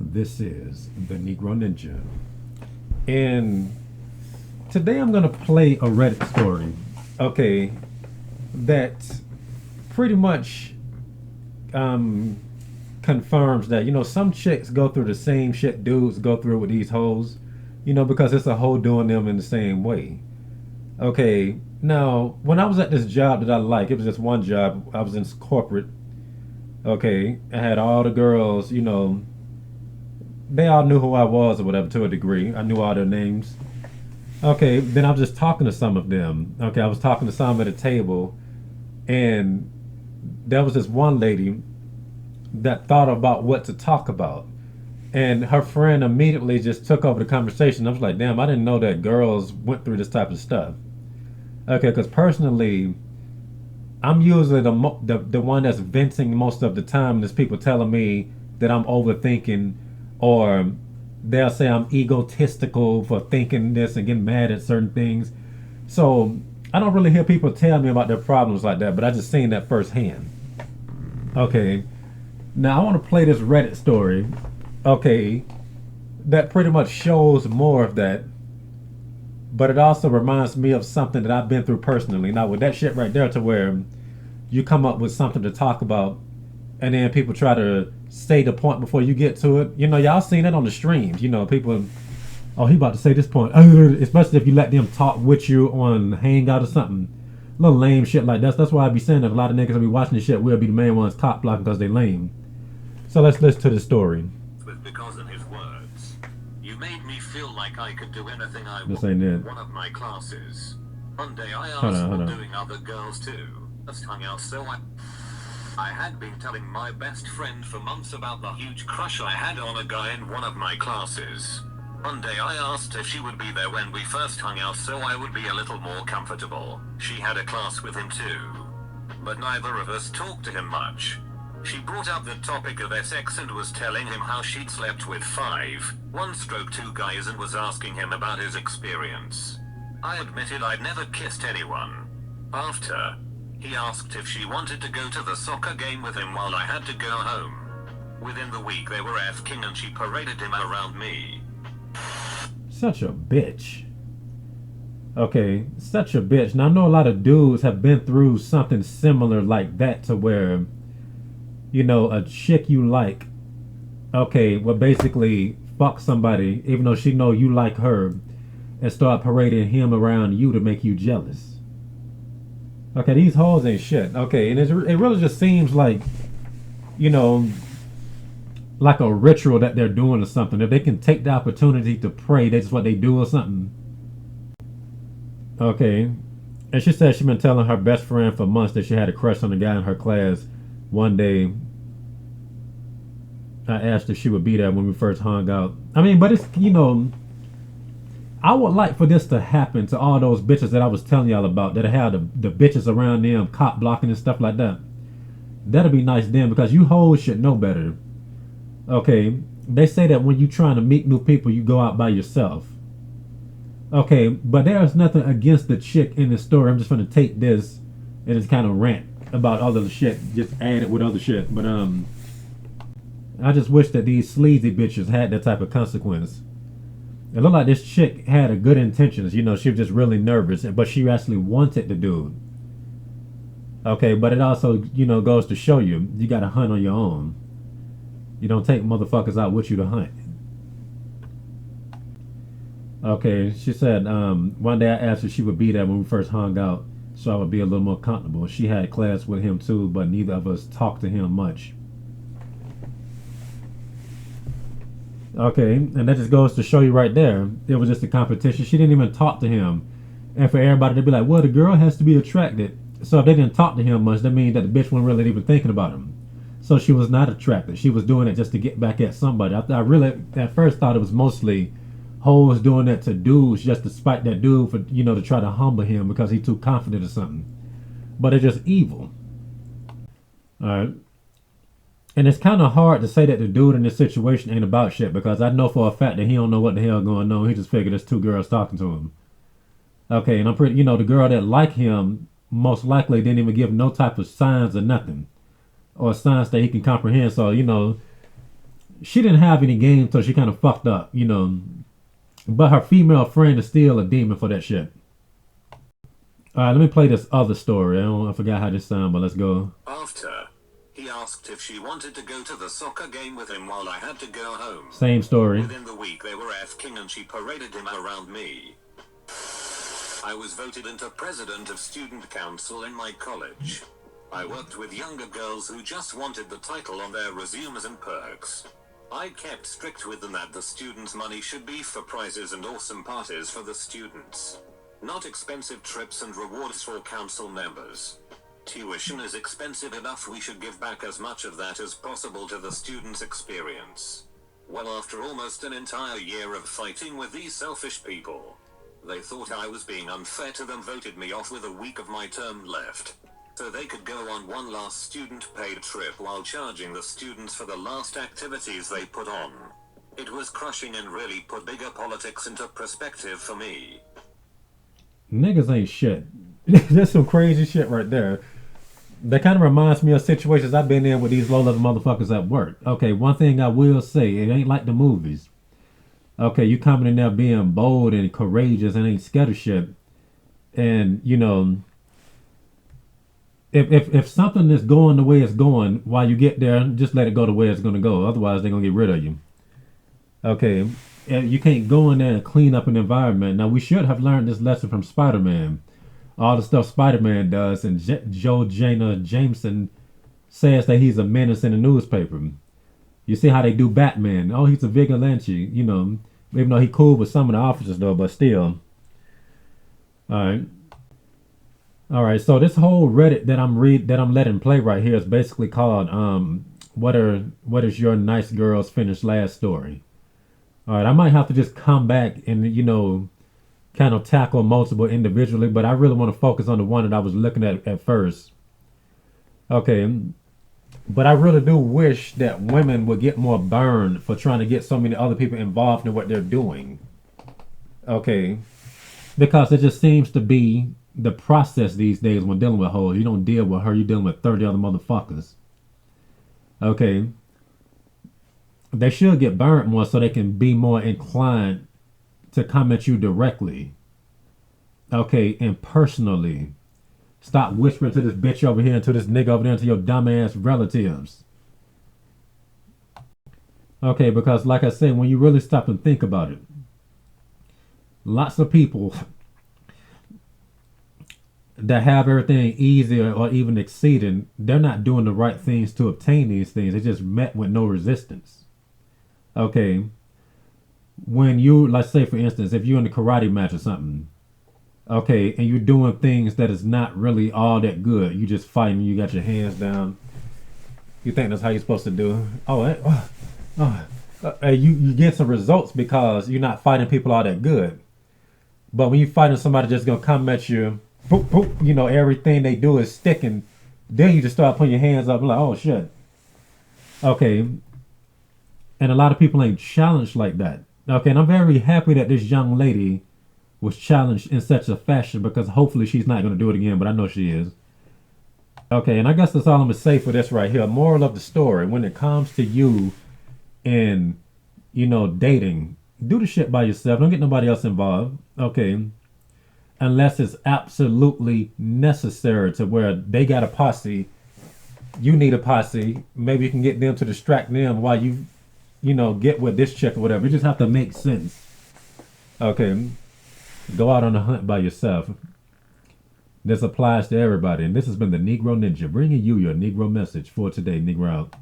This is the Negro Ninja. And today I'm going to play a Reddit story. Okay, that pretty much um, confirms that, some chicks go through the same shit dudes go through with these hoes, because it's a hoe doing them in the same way. Okay, now, when I was at this job that I like, it was just one job. I was in corporate. Okay, I had all the girls, they all knew who I was or whatever to a degree. I knew all their names. Okay, then I was just talking to some of them. Okay, I was talking to some at a table, and there was this one lady that thought about what to talk about. And her friend immediately just took over the conversation. I was like, damn, I didn't know that girls went through this type of stuff. Okay, because personally, I'm usually the one that's venting most of the time. There's people telling me that I'm overthinking, or they'll say I'm egotistical for thinking this and getting mad at certain things. So I don't really hear people tell me about their problems like that, but I just seen that firsthand. Okay, now I want to play this Reddit story. Okay, that pretty much shows more of that, but it also reminds me of something that I've been through personally. Now with that shit right there, to where you come up with something to talk about, and then people try to say the point before you get to it. Y'all seen it on the streams. People, oh, he about to say this point, especially if you let them talk with you on Hangout or something. Little lame shit like that. That's why I be saying that a lot of niggas will be watching this shit will be the main ones cop blocking because they lame. So let's listen to the story. Because in his words, you made me feel like I could do anything I This wanted ain't in it. one of my classes. One day I Hold asked on, hold for on. doing other girls too. Just hung out, so I had been telling my best friend for months about the huge crush I had on a guy in one of my classes. One day I asked if she would be there when we first hung out so I would be a little more comfortable. She had a class with him too, but neither of us talked to him much. She brought up the topic of sex and was telling him how she'd slept with 1-2 guys and was asking him about his experience. I admitted I'd never kissed anyone. After, he asked if she wanted to go to the soccer game with him while I had to go home. Within the week they were F-king and she paraded him around me. Such a bitch. Okay, such a bitch. Now I know a lot of dudes have been through something similar like that, to where, a chick you like, okay, well basically fuck somebody, even though she know you like her, and start parading him around you to make you jealous. Okay, these hoes ain't shit. Okay, and it really just seems like, you know, like a ritual that they're doing or something. If they can take the opportunity to pray, that's what they do or something. Okay, and she said she been telling her best friend for months that she had a crush on a guy in her class. One day, I asked if she would be there when we first hung out. I mean, but it's, I would like for this to happen to all those bitches that I was telling y'all about that had the bitches around them cop blocking and stuff like that. That'd be nice then, because you hoes should know better. Okay, they say that when you trying to meet new people, you go out by yourself. Okay, but there's nothing against the chick in the story. I'm just gonna take this and just kind of rant about all of the shit, just add it with other shit. But I just wish that these sleazy bitches had that type of consequence. It looked like this chick had a good intentions. She was just really nervous, but she actually wanted the dude. Okay, but it also, goes to show you got to hunt on your own. You don't take motherfuckers out with you to hunt. Okay, she said one day I asked if she would be there when we first hung out, so I would be a little more comfortable. She had class with him too, but neither of us talked to him much. Okay, and that just goes to show you right there. It was just a competition. She didn't even talk to him. And for everybody to be like, well, the girl has to be attracted. So if they didn't talk to him much, that means that the bitch wasn't really even thinking about him. So she was not attracted. She was doing it just to get back at somebody. I really, at first, thought it was mostly hoes doing that to dudes just to spite that dude for, to try to humble him because he's too confident or something. But it's just evil. Alright. And it's kind of hard to say that the dude in this situation ain't about shit, because I know for a fact that he don't know what the hell going on. He just figured there's two girls talking to him. Okay, and I'm pretty, the girl that like him most likely didn't even give no type of signs or nothing, or signs that he can comprehend. So, she didn't have any game, so she kind of fucked up, But her female friend is still a demon for that shit. All right, let me play this other story. I forgot how this sounds, but let's go. After, he asked if she wanted to go to the soccer game with him while I had to go home. Same story. Within the week, they were F-king and she paraded him around me. I was voted into president of student council in my college. I worked with younger girls who just wanted the title on their resumes and perks. I kept strict with them that the students' money should be for prizes and awesome parties for the students. Not expensive trips and rewards for council members. Tuition is expensive enough, we should give back as much of that as possible to the students' experience. Well, after almost an entire year of fighting with these selfish people, they thought I was being unfair to them, voted me off with a week of my term left, so they could go on one last student-paid trip while charging the students for the last activities they put on. It was crushing and really put bigger politics into perspective for me. Niggas ain't shit. That's some crazy shit right there. That kind of reminds me of situations I've been in with these low-level motherfuckers at work. Okay, one thing I will say, it ain't like the movies. Okay, you coming in there being bold and courageous and ain't scared of shit. And, if something is going the way it's going, while you get there, just let it go the way it's going to go. Otherwise, they're going to get rid of you. Okay, and you can't go in there and clean up an environment. Now, we should have learned this lesson from Spider-Man. All the stuff Spider-Man does, and Joe Jonah Jameson says that he's a menace in the newspaper. You see how they do Batman. Oh, he's a vigilante, even though he cool with some of the officers though, but still. All right, so this whole Reddit that I'm letting play right here is basically called what is your nice girl's finished last story? All right, I might have to just come back and kind of tackle multiple individually, but I really want to focus on the one that I was looking at first. Okay, but I really do wish that women would get more burned for trying to get so many other people involved in what they're doing. Okay, because it just seems to be the process these days when dealing with hoes. You don't deal with her, you're dealing with 30 other motherfuckers. Okay, they should get burned more so they can be more inclined to come at you directly. Okay, and personally. Stop whispering to this bitch over here and to this nigga over there and to your dumbass relatives. Okay, because like I said, when you really stop and think about it, lots of people that have everything easy or even exceeding, they're not doing the right things to obtain these things. They just met with no resistance. Okay, when you, let's say for instance, if you're in a karate match or something, okay, and you're doing things that is not really all that good. You just fighting, you got your hands down. You think that's how you're supposed to do. You get some results because you're not fighting people all that good. But when you're fighting somebody just gonna come at you, boop, boop, everything they do is sticking, then you just start putting your hands up and like, oh shit. Okay. And a lot of people ain't challenged like that. Okay, and I'm very happy that this young lady was challenged in such a fashion because hopefully she's not going to do it again, but I know she is. Okay, and I guess that's all I'm going to say for this right here. Moral of the story, when it comes to you and, dating, do the shit by yourself. Don't get nobody else involved. Okay, unless it's absolutely necessary to where they got a posse, you need a posse. Maybe you can get them to distract them while you get with this chick or whatever. You just have to make sense. Okay. Go out on a hunt by yourself. This applies to everybody. And this has been the Negro Ninja, bringing you your Negro message for today. Negro out.